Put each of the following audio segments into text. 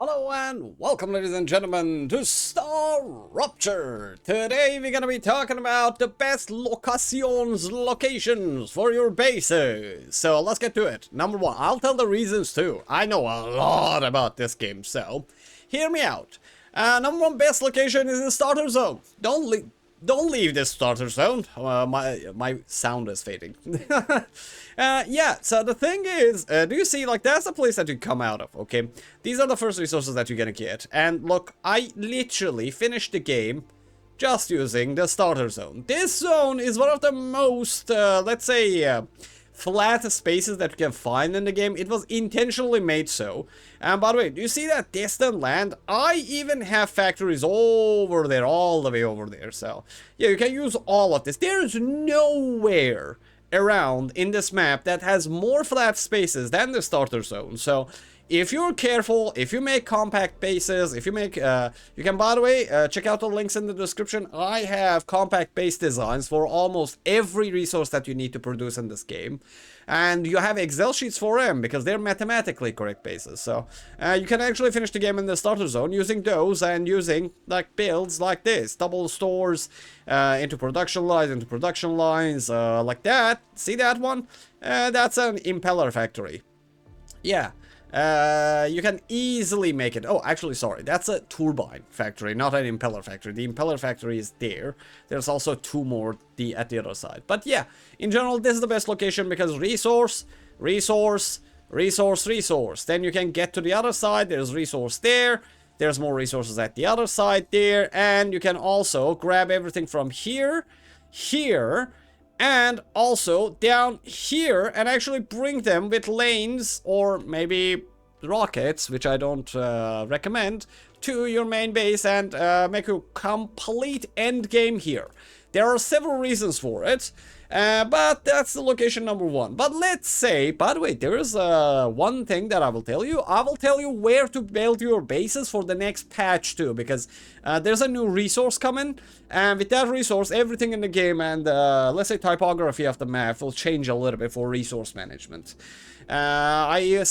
Hello and welcome, ladies and gentlemen, to StarRupture. Today we're gonna be talking about the best locations for your bases. So let's get to it. Number one, I'll tell the reasons too. I know a lot about this game, so hear me out. Number one best location is the starter zone. Don't leave this starter zone. My sound is fading. Yeah, so the thing is, do you see, like, that's the place that you come out of, okay? These are the first resources that you're gonna get. And look, I literally finished the game just using the starter zone. This zone is one of the most, let's say, flat spaces that you can find in the game. It was intentionally made so. And by the way, do you see that distant land? I even have factories over there, all the way over there. So yeah, you can use all of this. There's nowhere around in this map that has more flat spaces than the starter zone. So if you're careful, if you make compact bases, if you make, you can, by the way, check out the links in the description. I have compact base designs for almost every resource that you need to produce in this game. And you have Excel sheets for them because they're mathematically correct bases. So you can actually finish the game in the starter zone using those and using like builds like this. Double stores into production lines, like that. See that one? That's an impeller factory. Yeah. You can easily make it. Oh, actually, sorry. That's a turbine factory, not an impeller factory. The impeller factory is there. There's also two more at the other side. But yeah, in general, this is the best location because resource. Then you can get to the other side. There's resource there. There's more resources at the other side there. And you can also grab everything from here, and also down here and actually bring them with lanes or maybe rockets, which I don't recommend, to your main base and make a complete end game here. There are several reasons for it, but that's the location number one. But let's say, by the way, there is one thing that I will tell you. I will tell you where to build your bases for the next patch too, because there's a new resource coming, and with that resource, everything in the game and let's say typography of the map will change a little bit for resource management. I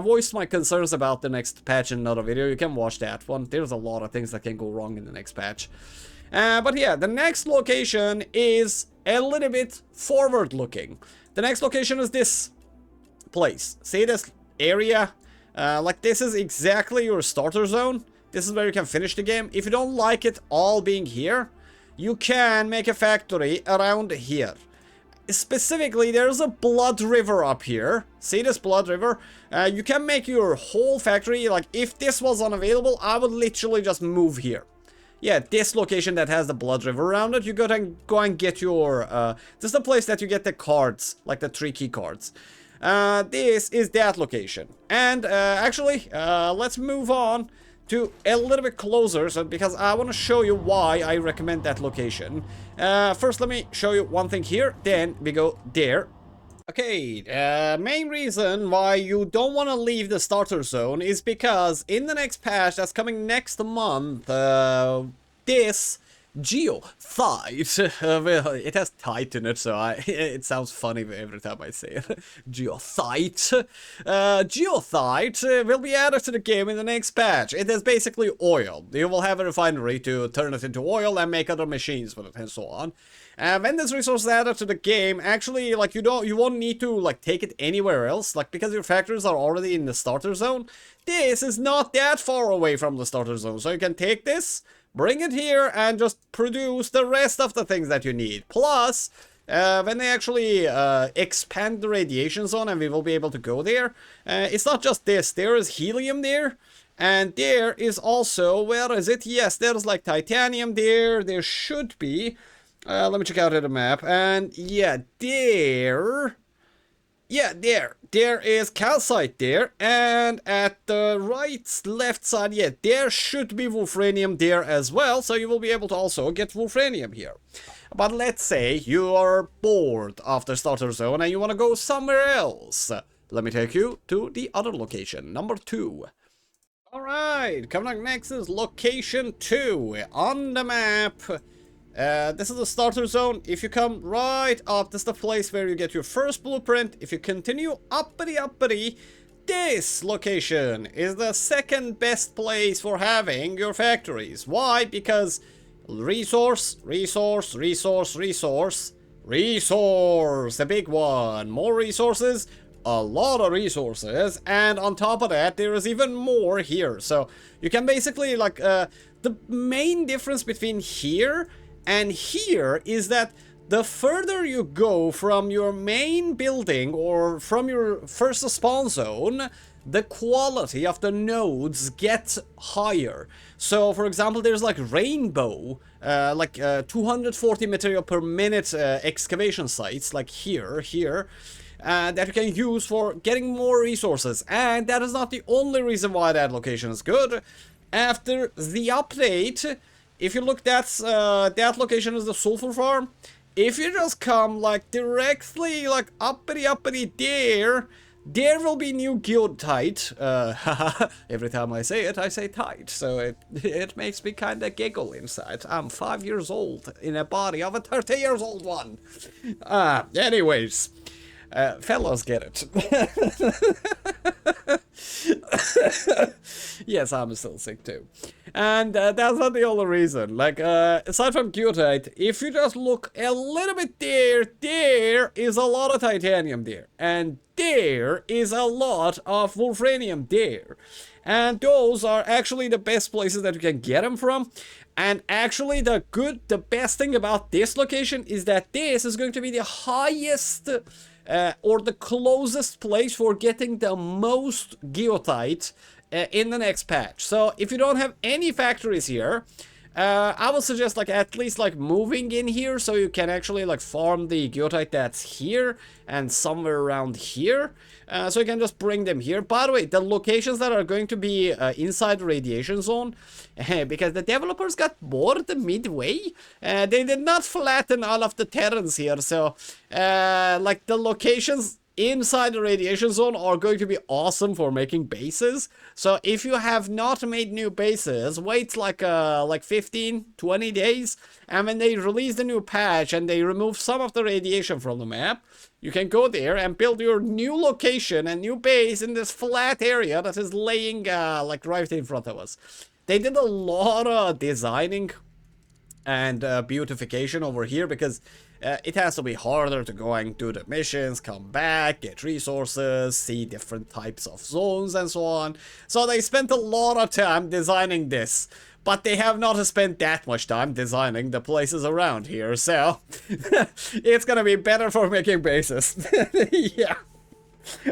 voiced my concerns about the next patch in another video. You can watch that one. There's a lot of things that can go wrong in the next patch. But yeah, the next location is a little bit forward looking. The next location is this place. See this area? Like this is exactly your starter zone. This is where you can finish the game. If you don't like it all being here, you can make a factory around here. Specifically, there's a blood river up here. See this blood river? You can make your whole factory. Like if this was unavailable, I would literally just move here. Yeah, this location that has the blood river around it, you go and get your, this is the place that you get the cards, like the 3 key cards. This is that location. And, actually, let's move on to a little bit closer, so because I want to show you why I recommend that location. First, let me show you one thing here, then we go there. Okay, main reason why you don't want to leave the starter zone is because in the next patch that's coming next month, this geothite, well, it has "tite" in it, so it sounds funny every time I say it. Geothite. Geothite will be added to the game in the next patch. It is basically oil. You will have a refinery to turn it into oil and make other machines with it and so on. When this resource is added to the game, actually, like, you won't need to, like, take it anywhere else, like, because your factories are already in the starter zone. This is not that far away from the starter zone, so you can take this, bring it here, and just produce the rest of the things that you need. Plus, when they actually expand the radiation zone and we will be able to go there, it's not just this. There is helium there, and there is also, where is it? Yes, there's like titanium there. There should be. Let me check out the map, and yeah, there is calcite there, and at the left side, yeah, there should be wolfranium there as well, so you will be able to also get wolfranium here. But let's say you are bored of the starter zone and you want to go somewhere else. Let me take you to the other location, number 2. Alright, coming up next is location 2 on the map. This is the starter zone. If you come right up, this is the place where you get your first blueprint. If you continue uppity, this location is the second best place for having your factories. Why? Because resource, resource, resource, resource, resource, the big one. More resources, a lot of resources, and on top of that, there is even more here. So you can basically, like, the main difference between here and here is that the further you go from your main building or from your first spawn zone, the quality of the nodes gets higher. So, for example, there's like rainbow, 240 material per minute excavation sites, like here, that you can use for getting more resources. And that is not the only reason why that location is good. After the update, if you look, that location is the sulfur farm. If you just come like directly like uppity there will be new geotite. Every time I say it, I say tight, so it makes me kind of giggle inside. I'm 5 years old in a body of a 30 years old one. Anyways, fellows get it. Yes, I'm still sick too. And that's not the only reason. Like, aside from geotite, if you just look a little bit there is a lot of titanium there. And there is a lot of wolfranium there. And those are actually the best places that you can get them from. And actually the best thing about this location is that this is going to be the highest or the closest place for getting the most geotite in the next patch. So if you don't have any factories here, I would suggest like at least like moving in here so you can actually like farm the geotite that's here and somewhere around here. So you can just bring them here. By the way, the locations that are going to be inside the radiation zone, because the developers got bored midway, they did not flatten all of the terrains here. So like the locations inside the radiation zone are going to be awesome for making bases. So if you have not made new bases, wait like 15-20 days, and when they release the new patch and they remove some of the radiation from the map, you can go there and build your new location and new base in this flat area that is laying like right in front of us. They did a lot of designing and beautification over here because it has to be harder to go and do the missions, come back, get resources, see different types of zones and so on. So they spent a lot of time designing this, but they have not spent that much time designing the places around here, so it's gonna be better for making bases. Yeah.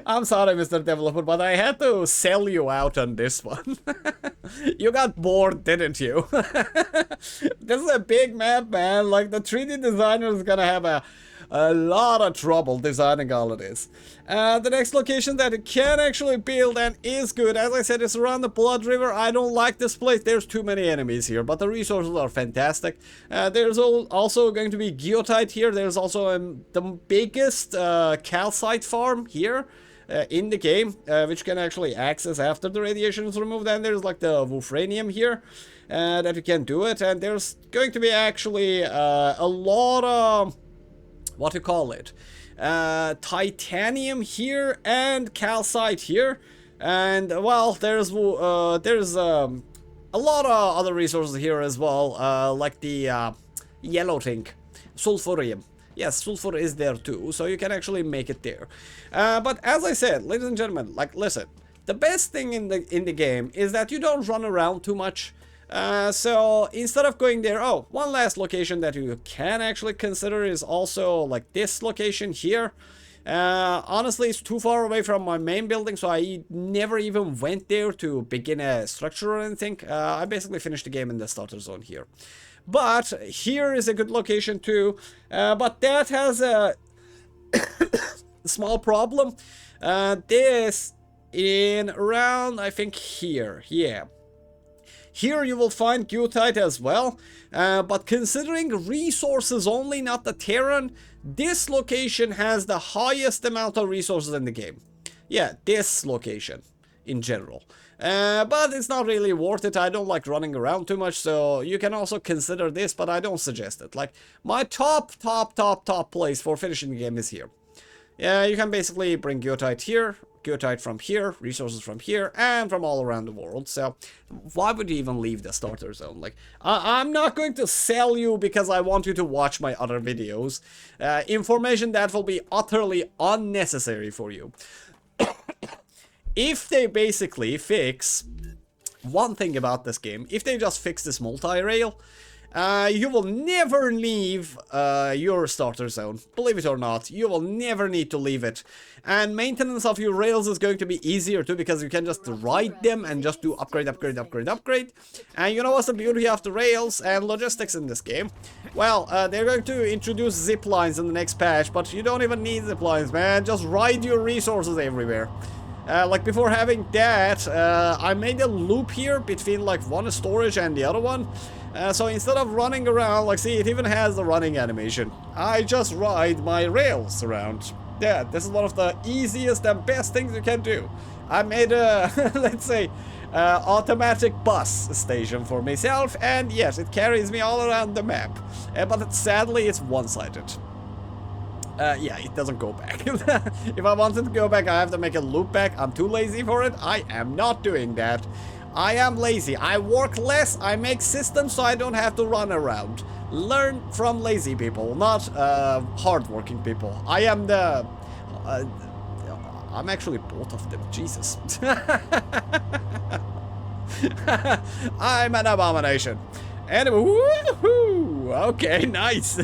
I'm sorry, Mr. Developer, but I had to sell you out on this one. You got bored, didn't you? This is a big map, man. Like, the 3D designer is gonna have a lot of trouble designing all of this. The next location that it can actually build and is good, as I said, is around the Blood River. I don't like this place. There's too many enemies here, but the resources are fantastic. There's also going to be geotite here. There's also the biggest calcite farm here in the game, which you can actually access after the radiation is removed. And there's like the wolfranium here that you can do it. And there's going to be actually a lot of, what do you call it, titanium here and calcite here, and well, there's a lot of other resources here as well, like the yellow thing, sulfurium. Yes, sulfur is there too, so you can actually make it there. But as I said, ladies and gentlemen, like, listen, the best thing in the game is that you don't run around too much. So instead of going there, oh, one last location that you can actually consider is also like this location here. Honestly, it's too far away from my main building, so I never even went there to begin a structure or anything. I basically finished the game in the starter zone here. But here is a good location too, but that has a small problem. This in around, I think here, yeah. Here you will find geotite as well, but considering resources only, not the terrain, this location has the highest amount of resources in the game. Yeah, this location in general. But it's not really worth it. I don't like running around too much, so you can also consider this, but I don't suggest it. Like, my top place for finishing the game is here. Yeah, you can basically bring geotite here, goethite from here, resources from here, and from all around the world. So why would you even leave the starter zone? Like, I'm not going to sell you because I want you to watch my other videos. Information that will be utterly unnecessary for you. If they basically fix one thing about this game, if they just fix this multi-rail, you will never leave your starter zone. Believe it or not, you will never need to leave it. And maintenance of your rails is going to be easier too, because you can just ride them and just do upgrade, upgrade, upgrade, upgrade. And you know what's the beauty of the rails and logistics in this game? Well, they're going to introduce zip lines in the next patch, but you don't even need zip lines, man. Just ride your resources everywhere. Like before having that, I made a loop here between like one storage and the other one. So instead of running around, like see, it even has the running animation. I just ride my rails around. Yeah, this is one of the easiest and best things you can do. I made a, let's say, automatic bus station for myself, and yes, it carries me all around the map. But sadly, it's one-sided. Yeah, it doesn't go back. If I wanted to go back, I have to make a loop back. I'm too lazy for it. I am not doing that. I am lazy. I work less. I make systems so I don't have to run around. Learn from lazy people, not hardworking people. I am the... I'm actually both of them. Jesus. I'm an abomination. Anyway, woohoo! Okay, nice.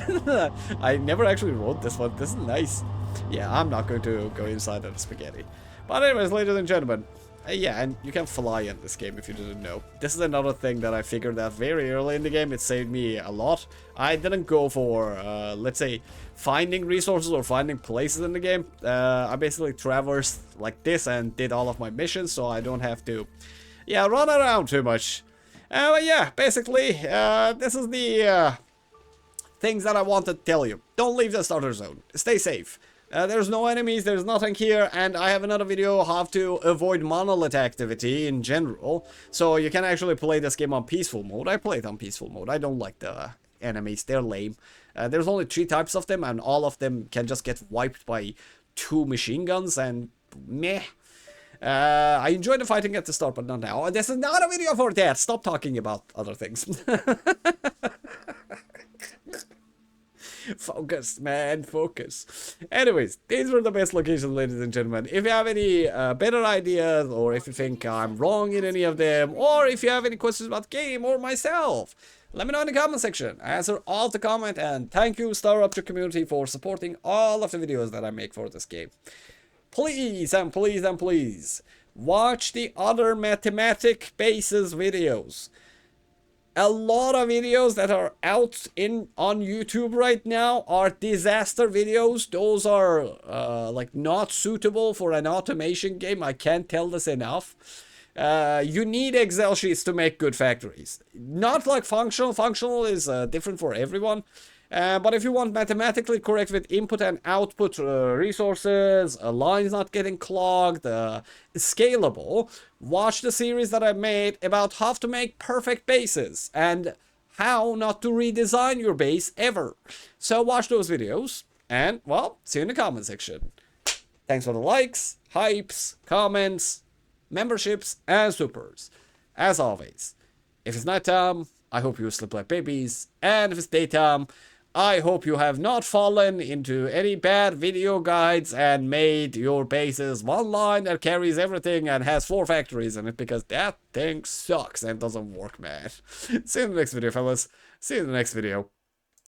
I never actually wrote this one. This is nice. Yeah, I'm not going to go inside of the spaghetti. But anyways, ladies and gentlemen, yeah, and you can fly in this game if you didn't know. This is another thing that I figured out very early in the game. It saved me a lot. I didn't go for, let's say, finding resources or finding places in the game. I basically traversed like this and did all of my missions, so I don't have to, yeah, run around too much. But yeah, basically, this is the things that I wanted to tell you. Don't leave the starter zone. Stay safe. There's no enemies, there's nothing here, and I have another video how to avoid monolith activity in general. So you can actually play this game on peaceful mode. I play it on peaceful mode. I don't like the enemies, they're lame. There's only 3 types of them, and all of them can just get wiped by 2 machine guns, and meh. I enjoyed the fighting at the start, but not now. This is not a video for that. Stop talking about other things. Focus, man, focus. Anyways, these were the best locations, ladies and gentlemen. If you have any better ideas, or if you think I'm wrong in any of them, or if you have any questions about the game or myself, let me know in the comment section. I answer all the comment, and thank you, StarRupture community, for supporting all of the videos that I make for this game. Please, and please, and please, watch the other mathematic bases videos. A lot of videos that are out on YouTube right now are disaster videos. Those are like not suitable for an automation game. I can't tell this enough. You need Excel sheets to make good factories. Not like functional. Functional is different for everyone. But if you want mathematically correct with input and output resources, lines not getting clogged, scalable, watch the series that I made about how to make perfect bases and how not to redesign your base ever. So watch those videos and, well, see you in the comment section. Thanks for the likes, hypes, comments, memberships, and supers. As always, if it's nighttime, I hope you sleep like babies, and if it's daytime, I hope you have not fallen into any bad video guides and made your bases one line that carries everything and has 4 factories in it, because that thing sucks and doesn't work, man. See you in the next video, fellas. See you in the next video.